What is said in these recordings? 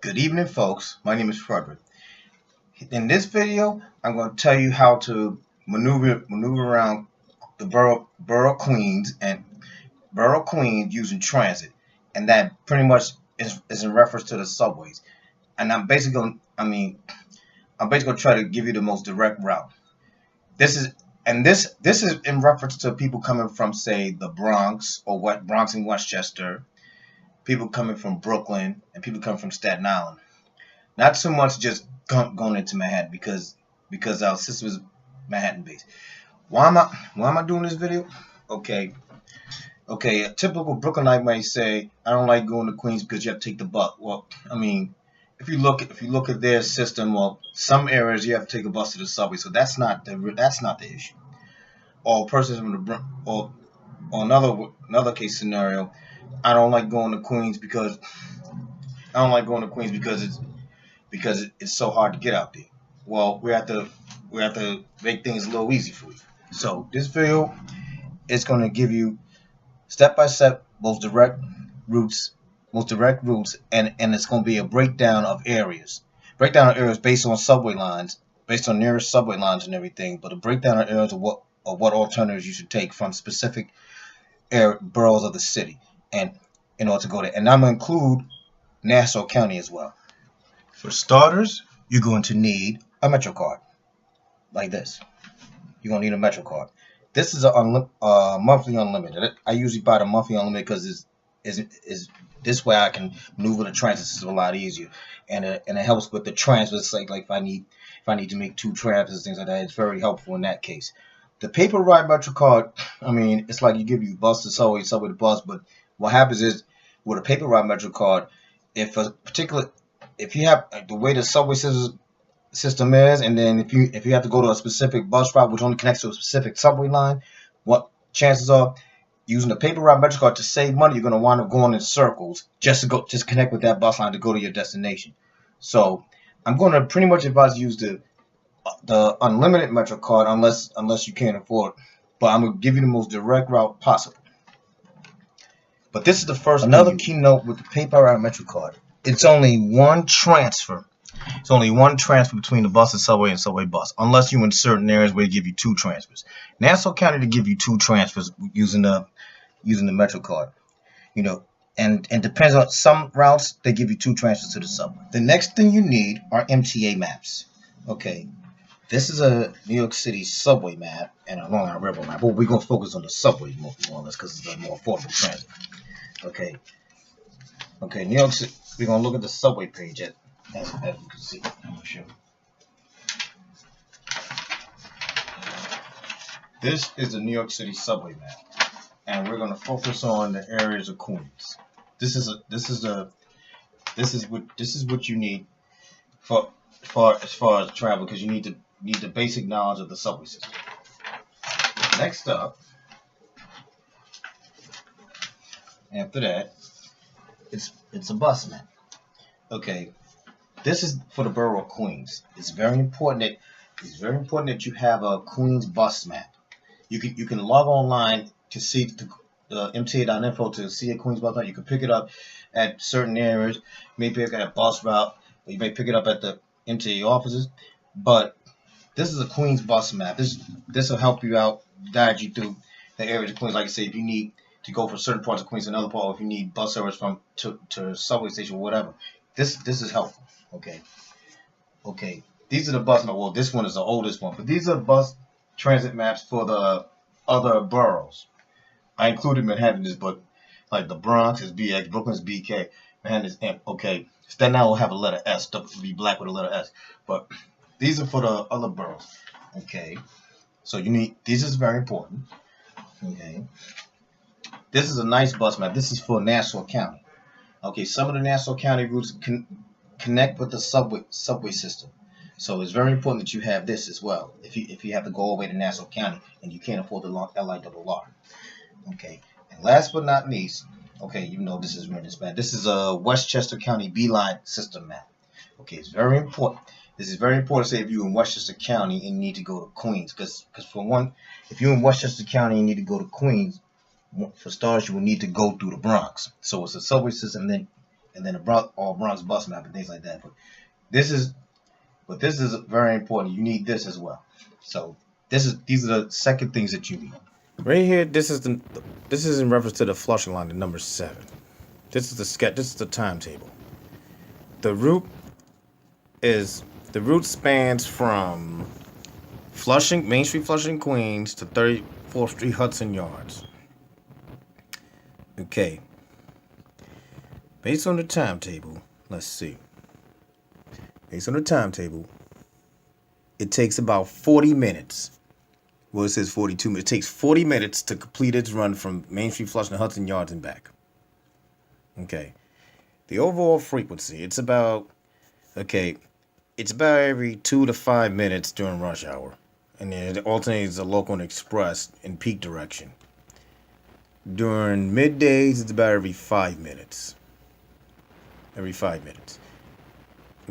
Good evening, folks. My name is Frederick. In this video, I'm going to tell you how to maneuver around the borough Queens using transit, and that pretty much is in reference to the subways. And I'm basically going to try to give you the most direct route. This is in reference to people coming from, say, the Bronx or Bronx and Westchester, people coming from Brooklyn, and people coming from Staten Island. Not so much just going into Manhattan because our system is Manhattan based. Why am I doing this video? Okay, a typical Brooklynite might say, I don't like going to Queens because you have to take the bus. Well, I mean, if you look at their system, well, some areas you have to take a bus to the subway, so that's not the issue. Or persons from the or another case scenario, I don't like going to Queens because it's so hard to get out there. Well, we have to make things a little easy for you. So this video is going to give you step by step most direct routes, and it's going to be a breakdown of areas based on subway lines, based on nearest subway lines and everything. But a breakdown of areas of what alternatives you should take from specific boroughs of the city, and in order to go there. And I'm going to include Nassau County as well. For starters, you're going to need a Metro card, like this. You're going to need a Metro card. This is a monthly unlimited. I usually buy the monthly unlimited because is this way I can maneuver the transit system a lot easier, and it helps with the transfers. Like if I need to make 2 transfers, things like that, it's very helpful in that case. The paper ride Metro card, I mean, it's like you give you bus to subway to bus, but what happens is with a paper ride Metro card, if you have the way the subway system is, and then if you have to go to a specific bus route which only connects to a specific subway line, what chances are using the paper route Metro card to save money, you're going to wind up going in circles just to connect with that bus line to go to your destination. So I'm going to pretty much advise you use the unlimited Metro card unless you can't afford it. But I'm going to give you the most direct route possible. But this is the first another keynote with the paper route Metro card. It's only one transfer. It's only one transfer between the bus and subway bus, unless you in certain areas where they give you 2 transfers. Nassau County to give you 2 transfers using the Metro card. And depends on some routes, they give you 2 transfers to the subway. The next thing you need are MTA maps. Okay, this is a New York City subway map and a Long Island Railroad map. But we're gonna focus on the subway more or less because it's a more affordable transit. Okay, New York City. We're gonna look at the subway page as you can see. I'm gonna show you. This is the New York City subway map, and we're gonna focus on the areas of Queens. This is what you need as far as travel, because you need the basic knowledge of the subway system. Next up, after that, it's a bus map. Okay, this is for the borough of Queens. It's very important that you have a Queens bus map. You can log online to see the MTA.info to see a Queens bus map. You can pick it up at certain areas. You may pick it at a bus route, or you may pick it up at the MTA offices. But this is a Queens bus map. This will help you out, guide you through the areas of Queens. Like I say, if you need to go from certain parts of Queens to another part, or if you need bus service to a subway station or whatever, this is helpful. Okay. These are the bus maps. Well, this one is the oldest one, but these are bus transit maps for the other boroughs. I included Manhattan, but like the Bronx is BX, Brooklyn is BK, Manhattan is M. Okay, Staten Island will have a letter S, it'll be black with a letter S. But these are for the other boroughs. Okay, so this is very important. Okay, this is a nice bus map. This is for Nassau County. Okay, some of the Nassau County routes connect with the subway system, so it's very important that you have this as well. If you have to go all the way to Nassau County and you can't afford the LIRR. Okay, and last but not least, okay, you know this is written in Spanish. This is a Westchester County B-line system map. Okay, it's very important. This is very important. Say if you're in Westchester County and you need to go to Queens, because for one, if you're in Westchester County and you need to go to Queens, for starters, you will need to go through the Bronx. So it's a subway system, then and then the Bronx bus map and things like that. But this is very important. You need this as well. So these are the second things that you need. Right here, this is in reference to the Flushing line, the number 7. This is the sketch. This is the timetable. The route spans from Flushing, Main Street, Flushing, Queens to 34th Street, Hudson Yards. Okay. Based on the timetable, let's see. Based on the timetable, it takes about 40 minutes. Well, it says 42 minutes. It takes 40 minutes to complete its run from Main Street, Flushing to Hudson Yards and back. Okay. The overall frequency, it's about every 2 to 5 minutes during rush hour. And then it alternates the local and express in peak direction. During middays, it's about every 5 minutes. Every 5 minutes.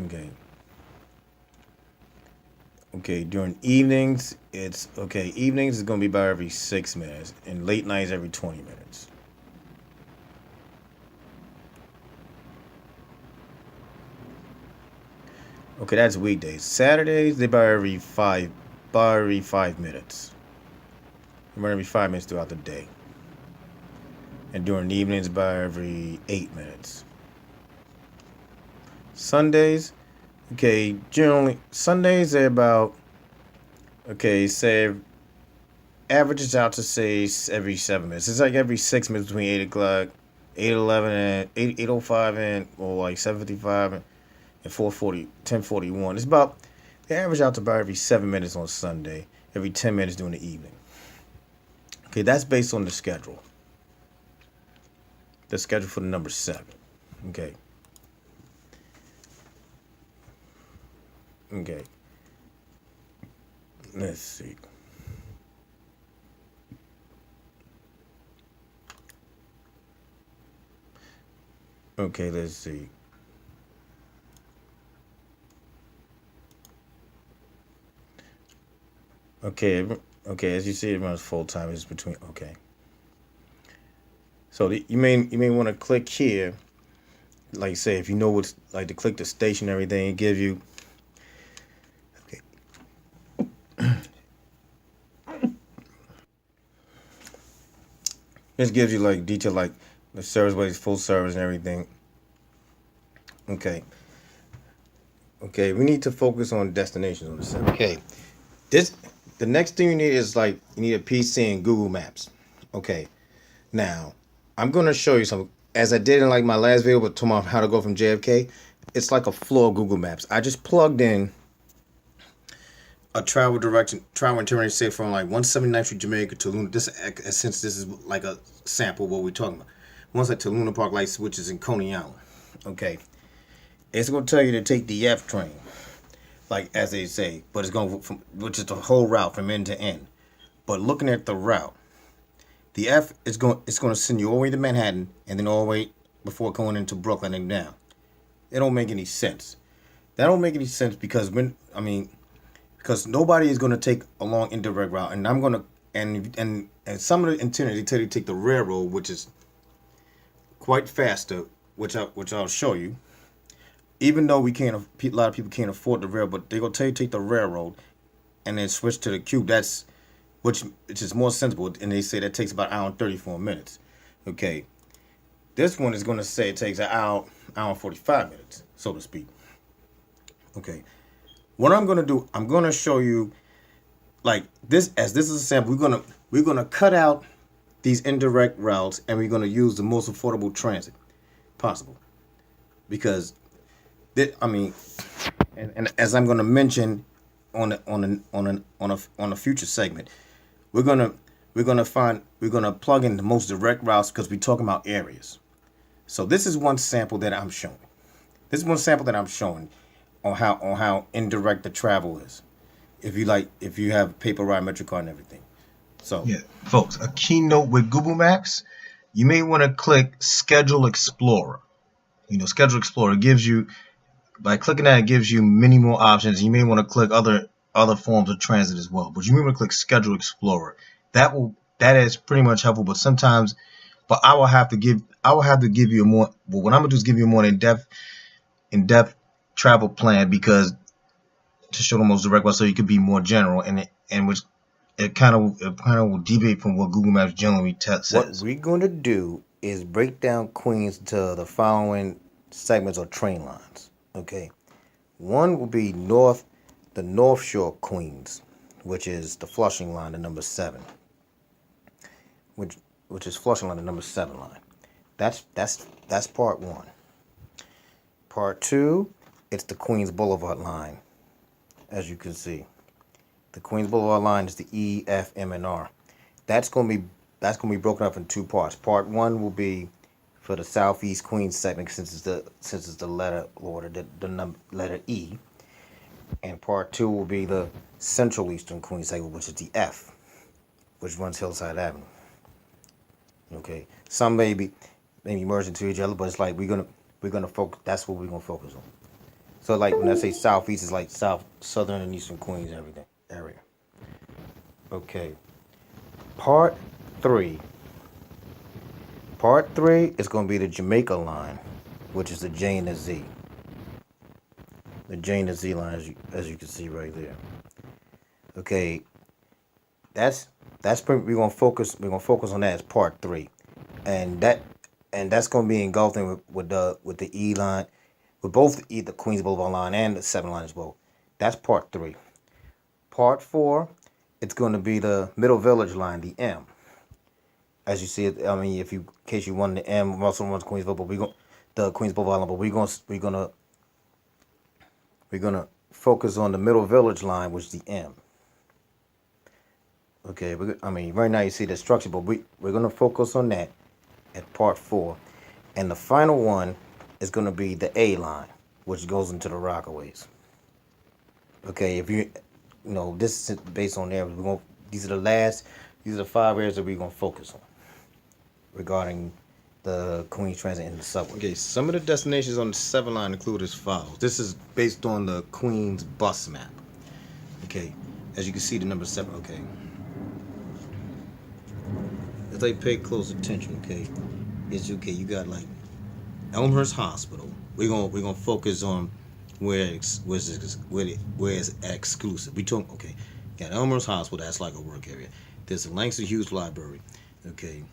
Okay. Okay, during evenings, evenings is going to be about every 6 minutes. And late nights, every 20 minutes. Okay, that's weekdays. Saturdays, they about every 5 minutes. About every 5 minutes throughout the day. And during the evenings, about every 8 minutes. Sundays, generally, Sundays, they're about, say, averages out to, say, every 7 minutes. It's like every 6 minutes between 8 o'clock, 8:11, and 8:05, and, or like 7:55, and 4:40, 10:41. It's about, they average out to about every 7 minutes on Sunday, every 10 minutes during the evening. Okay, that's based on the schedule. The schedule for the number 7. Okay. Okay. Let's see. Okay, let's see. Okay, as you see, it runs full time. It's between, okay. So you may want to click here, like say if you know what's like to click the station and everything, it gives you. Okay. This gives you like detail like the service ways, full service and everything. Okay. Okay, we need to focus on destinations on the set. Okay. The next thing you need is like you need a PC and Google Maps. Okay. Now, I'm gonna show you some as I did in like my last video but talking about how to go from JFK. It's like a floor of Google Maps. I just plugged in a travel itinerary say from like 179th Street Jamaica to Luna. Since this is like a sample of what we're talking about. Once like to Luna Park Lights, which is in Coney Island. Okay. It's gonna tell you to take the F train. Like as they say, but it's going from which is the whole route from end to end. But looking at the route, the F is going to send you all the way to Manhattan and then all the way before going into Brooklyn and down. It don't make any sense. That don't make any sense because because nobody is going to take a long indirect route, and I'm going to and some of the itineraries they tell you to take the railroad, which is quite faster, which I'll show you. Even though a lot of people can't afford the rail, but they're gonna tell you to take the railroad and then switch to the cube. Which is more sensible, and they say that takes about an hour and 34 minutes. Okay, this one is gonna say it takes an hour and 45 minutes, so to speak. Okay, what I'm gonna do, I'm gonna show you like this. As this is a sample, we're gonna cut out these indirect routes, and we're gonna use the most affordable transit possible, because. And as I'm going to mention on a future segment, we're gonna plug in the most direct routes because we're talking about areas. So this is one sample that I'm showing. On how indirect the travel is. If you have paper ride, Metro card, and everything. So yeah, folks, a keynote with Google Maps, you may want to click Schedule Explorer. Schedule Explorer gives you. By clicking that, it gives you many more options. You may want to click other forms of transit as well. But you may want to click Schedule Explorer. That is pretty much helpful. But sometimes But I will have to give you a more. Well, what I'm gonna do is give you a more in depth travel plan, because to show the most direct route, so you could be more general, and which it kind of will deviate from what Google Maps generally What says. we're going to do is break down Queens to the following segments or train lines. Okay, one will be the North Shore Queens, which is the Flushing line, the number 7, which is Flushing line, the number 7 line. That's part 1. Part 2, it's the Queens Boulevard line, as you can see. The Queens Boulevard line is the E, F, M, and R. That's gonna be broken up in 2 parts. Part 1 will be for the Southeast Queens segment, since it's the letter order, the letter E, and part 2 will be the Central Eastern Queens segment, which is the F, which runs Hillside Avenue. Okay, some maybe merge into each other, but it's like we're gonna focus. That's what we're gonna focus on. So like when I say Southeast, it's like Southern and Eastern Queens, everything area. Okay, part 3. Part 3 is going to be the Jamaica line, which is the J and the Z. The J and the Z line, as you can see right there. Okay, we're gonna focus on that as part 3, and that's going to be engulfing with the E line, with both the Queens Boulevard line and the 7 line as well. That's part 3. Part 4, it's going to be the Middle Village line, the M. As you see it, I mean, in case you want the M, also runs Queens Boulevard, but the Queens Boulevard line, but we're gonna focus on the Middle Village line, which is the M. Okay, right now you see the structure, but we're gonna focus on that at part 4, and the final one is gonna be the A line, which goes into the Rockaways. Okay, if this is based on there. These are the 5 areas that we're gonna focus on regarding the Queens Transit and the subway. Okay, some of the destinations on the 7 line include as follows. This is based on the Queens bus map. Okay, as you can see, the number 7. Okay, as I pay close attention. Okay, it's okay. You got like Elmhurst Hospital. We're gonna focus on where it's exclusive. Got Elmhurst Hospital. That's like a work area. There's the Langston Hughes Library. Okay.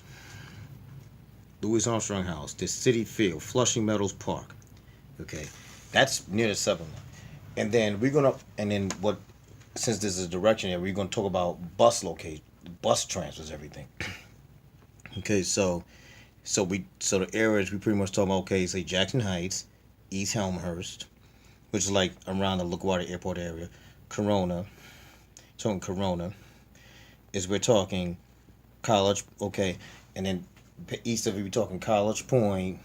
Louis Armstrong House, the City Field, Flushing Meadows Park. Okay, that's near the 7 line. And then since this is a direction here, we're gonna talk about bus transfers, everything. Okay, so the areas we pretty much talk about. Okay, say Jackson Heights, East Elmhurst, which is like around the LaGuardia Airport area. Corona, is we're talking College. Okay, and then east of it, we're talking College Point,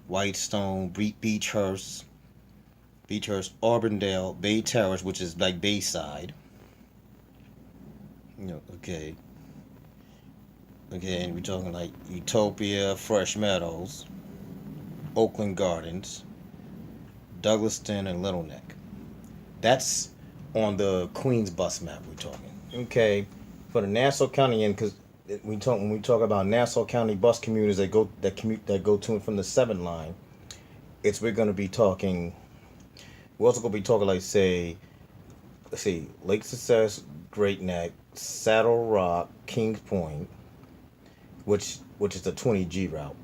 Whitestone, Beechhurst, Auburndale, Bay Terrace, which is like Bayside. Okay, and we're talking like Utopia, Fresh Meadows, Oakland Gardens, Douglaston, and Little Neck. That's on the Queens bus map we're talking. Okay, for the Nassau County end, because when we talk about Nassau County bus commuters that go to and from the 7 line, we're also gonna be talking like let's see, Lake Success, Great Neck, Saddle Rock, Kings Point, which is the 20G route,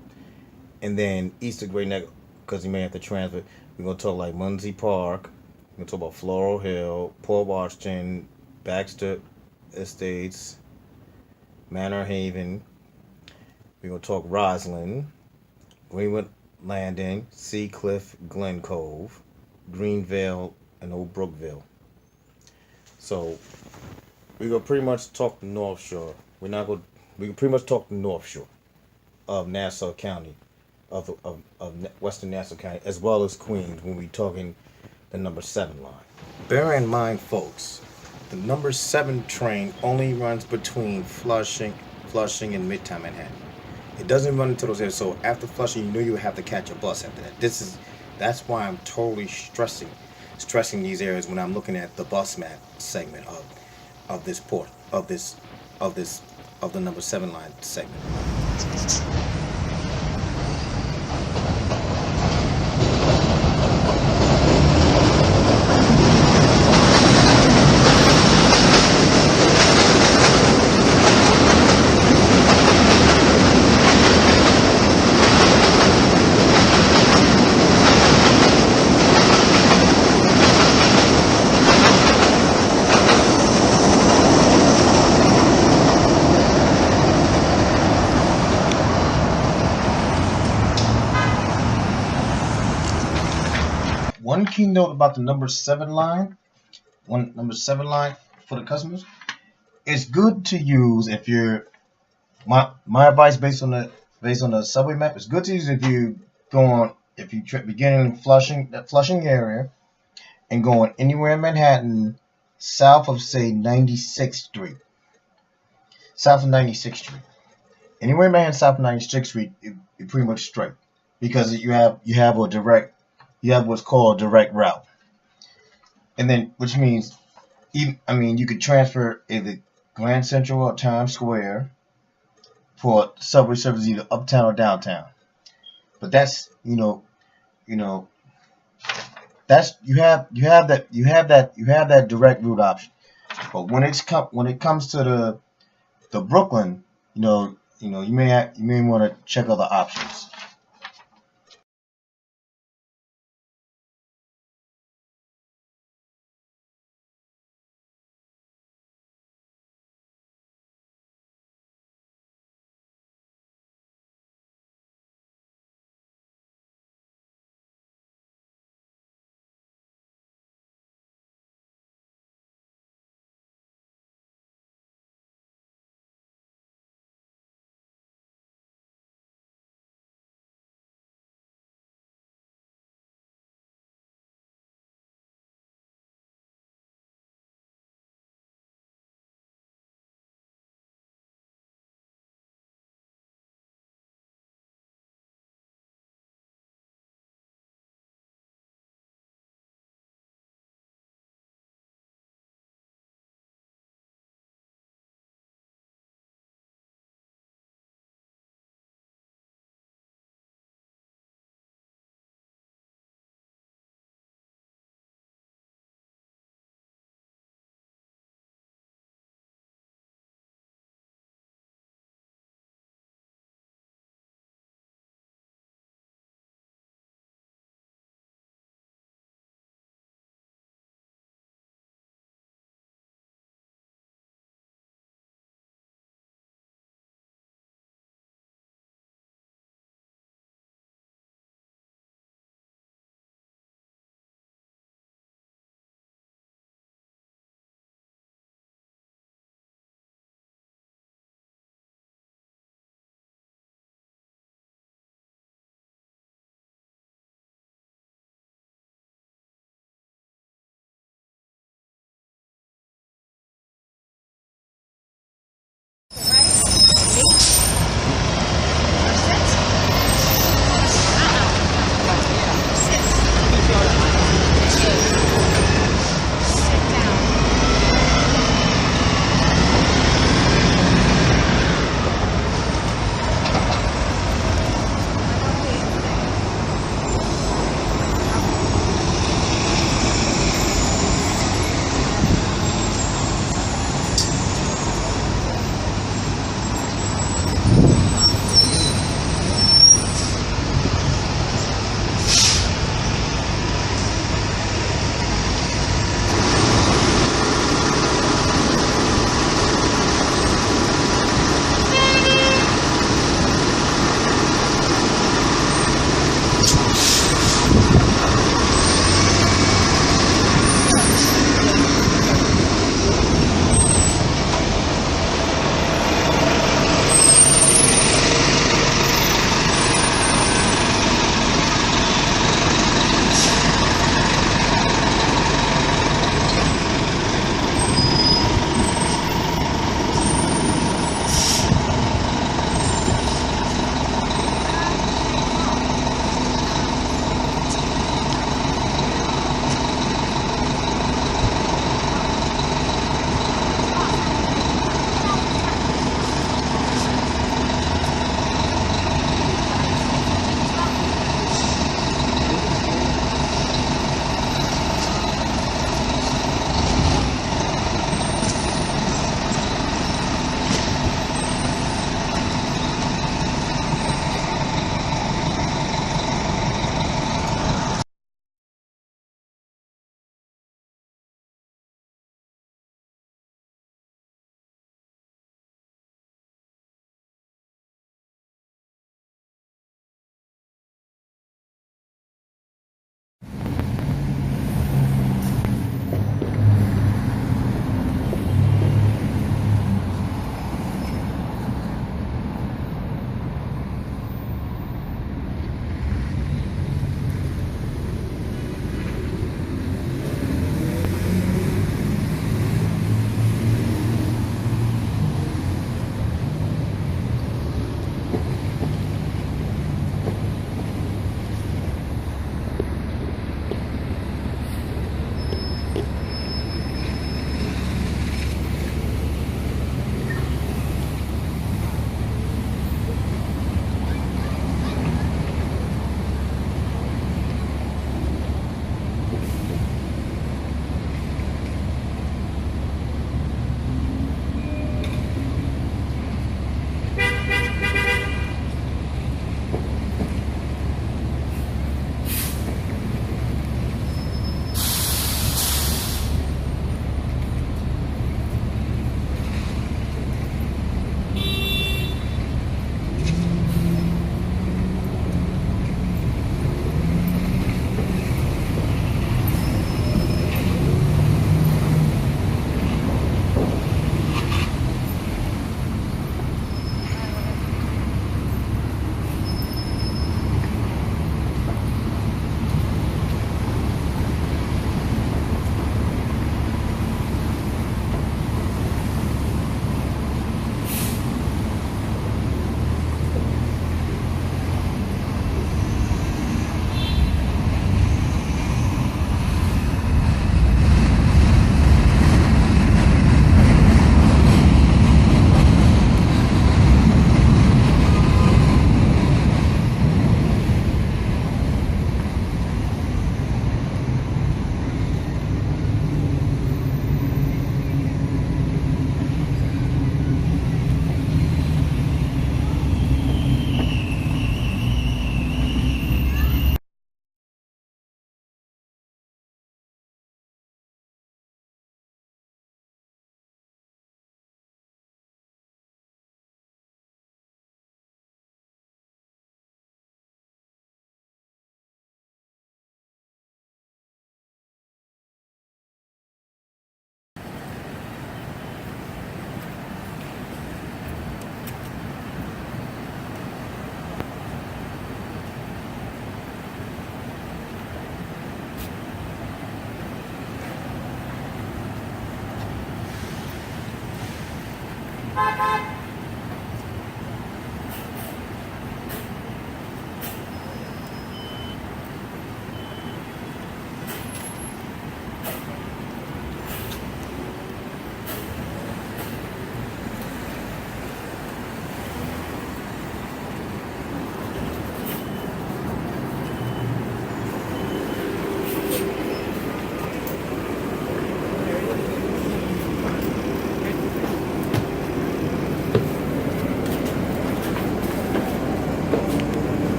and then east of Great Neck, because you may have to transfer. We're gonna talk like Muncie Park. We're gonna talk about Floral Hill, Port Washington, Baxter Estates, Manor Haven. We're going to talk Roslyn, Greenwood Landing, Sea Cliff, Glen Cove, Greenvale, and Old Brookville. So we're going to pretty much talk the North Shore. We can pretty much talk the North Shore of Nassau County, of Western Nassau County, as well as Queens when we're talking the number 7 line. Bear in mind, folks, the number 7 train only runs between Flushing and Midtown Manhattan. It doesn't run into those areas. So after Flushing, you have to catch a bus after that. That's why I'm totally stressing these areas when I'm looking at the bus map segment of the number 7 line segment. one key note about the number 7 line, number 7 line for the customers. It's good to use if you're my advice based on the subway map. It's good to use if you beginning in Flushing area and going anywhere in Manhattan south of say 96th Street, south of 96th Street. Anywhere in Manhattan south of 96th Street, you're pretty much straight because you have what's called a direct route, and then which means you could transfer either Grand Central or Times Square for subway service either uptown or downtown. But that's that's you have that direct route option. But when it comes to the Brooklyn, you may want to check other options.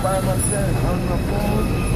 by myself on my phone.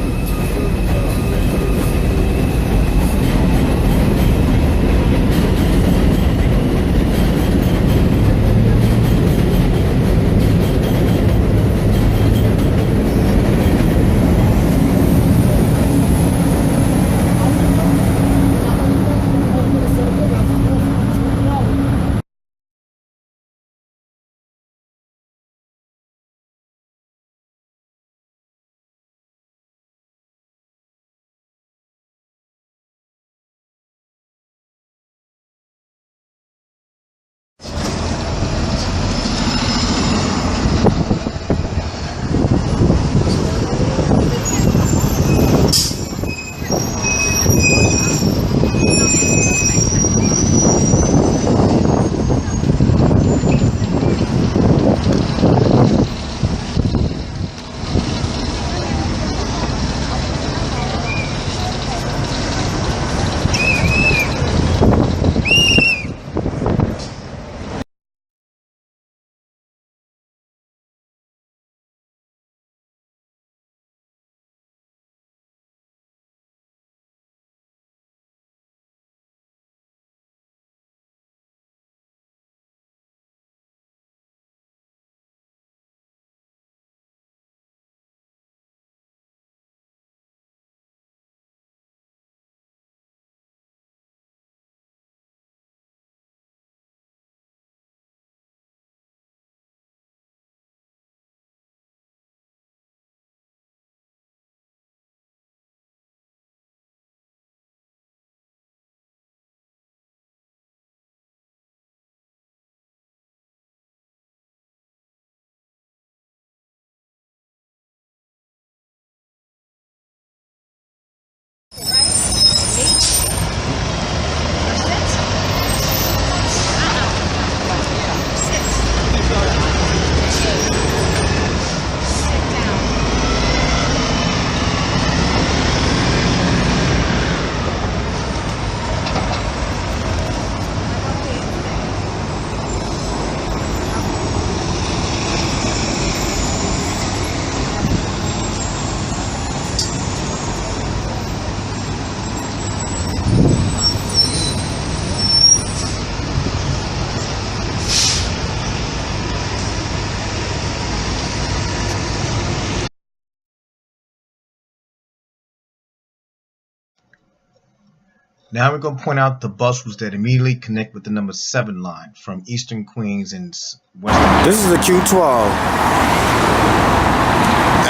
Now we're going to point out the bus routes that immediately connect with the number 7 line from Eastern Queens and Western. This is the Q12.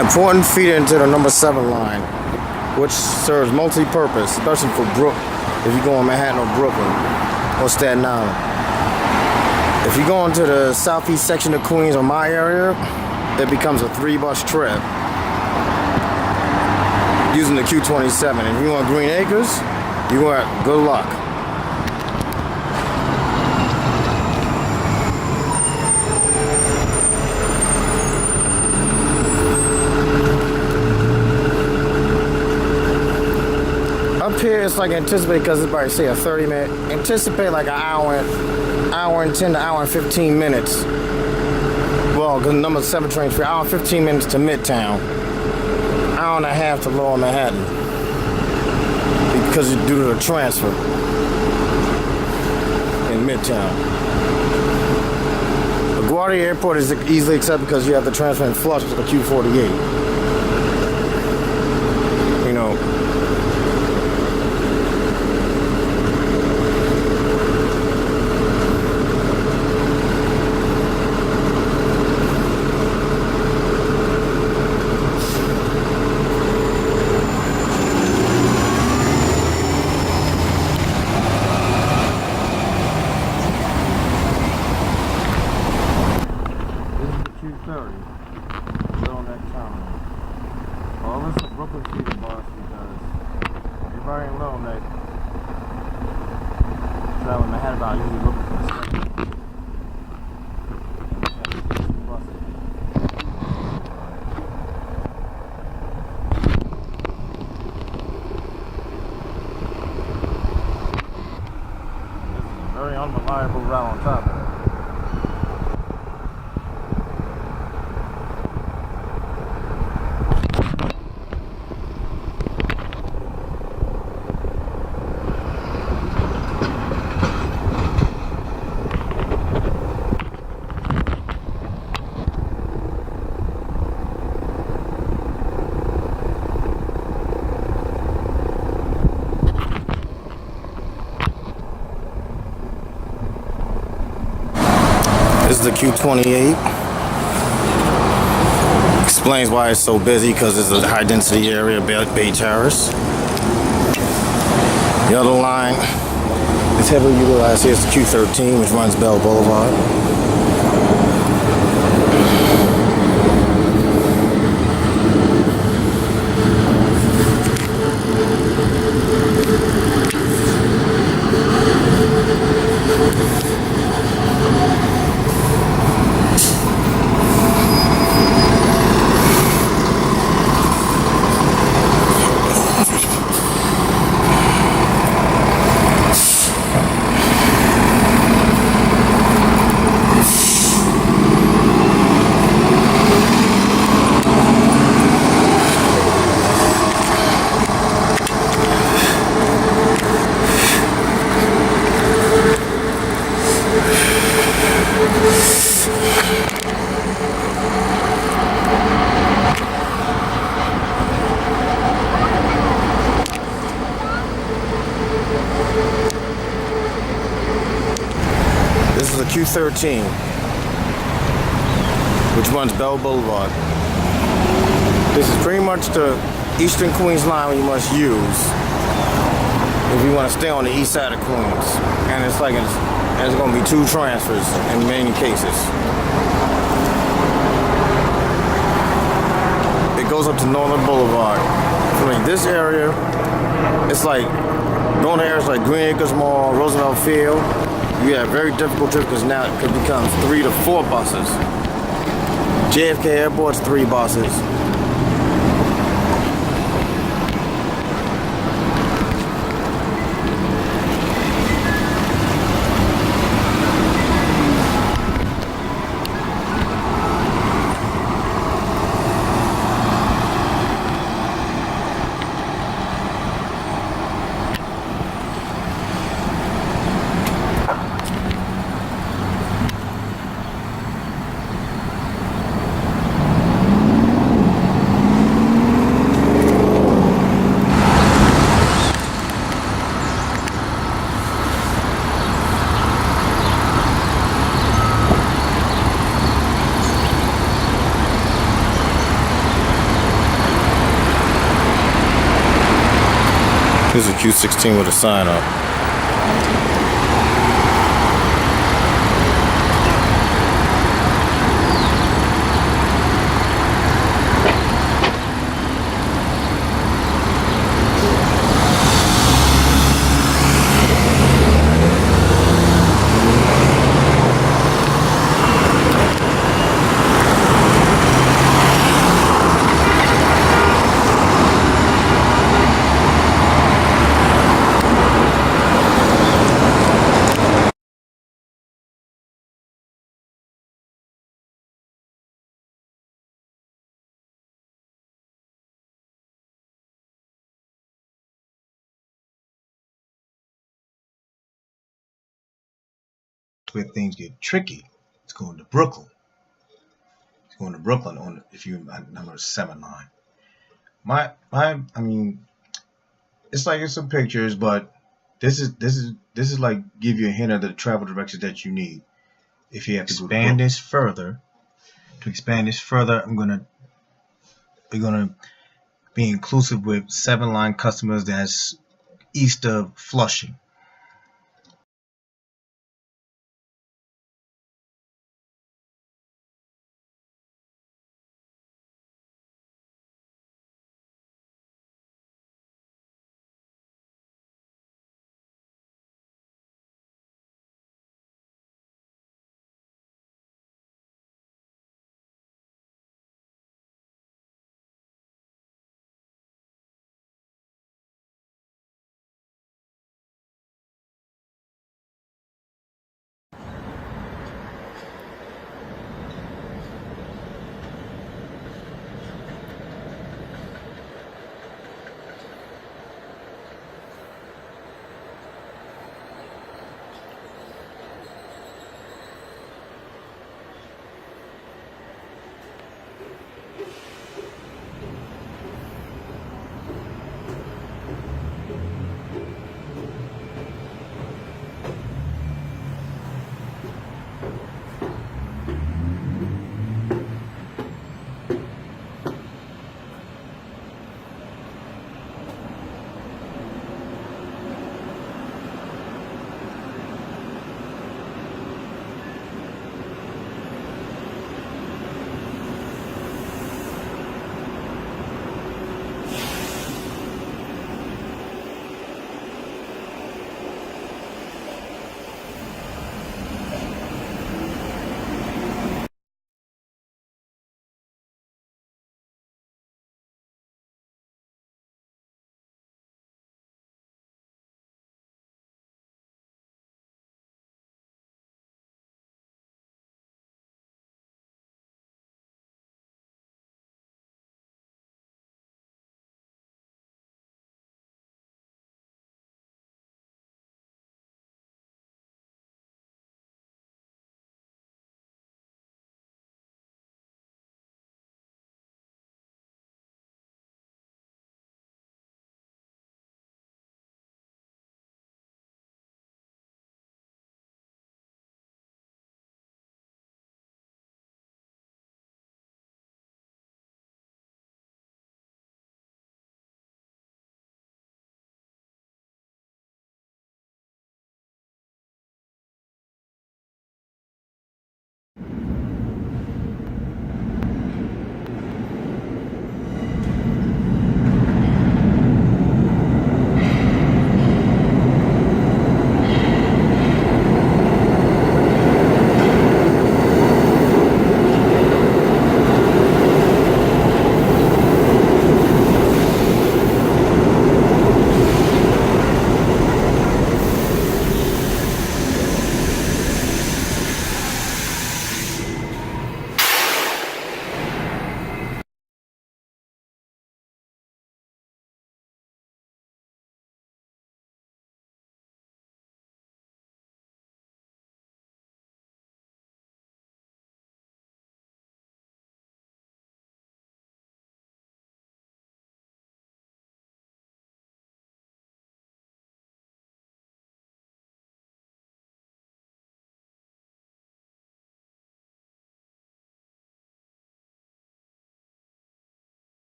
Important feeder into the number 7 line, which serves multi-purpose, especially for if you go on Manhattan or Brooklyn or Staten Island. If you go into the southeast section of Queens or my area, it becomes a 3-bus trip using the Q27. If you want Green Acres, you want good luck. Up here, it's like anticipate because it's about say a 30-minute. Anticipate like an hour and 10 to hour and 15 minutes. Well, because number 7 trains for hour and 15 minutes to Midtown, hour and a half to Lower Manhattan. Because it's due to the transfer in Midtown. LaGuardia Airport is easily accepted because you have the transfer in Flush to the Q48. You know. Unreliable route on top of it. This is the Q28. Explains why it's so busy, because it's a high density area, Bay Terrace. The other line is heavily utilized here is the Q13, which runs Bell Boulevard. This is a Q13, which runs Bell Boulevard. This is pretty much the Eastern Queens line you must use if you want to stay on the east side of Queens. And it's like there's going to be 2 transfers in many cases. It goes up to Northern Boulevard. From like this area, it's like going to areas like Green Acres Mall, Roosevelt Field. You have very difficult trip because now it becomes 3 to 4 buses. JFK Airport's 3 buses. This is a Q16 with a sign up. Where things get tricky, it's going to Brooklyn. It's going to Brooklyn on if you number 7 line. I mean, it's like it's some pictures, but this is like give you a hint of the travel directions that you need. If you have to expand this further, we're gonna be inclusive with 7 line customers that's east of Flushing.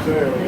Sure,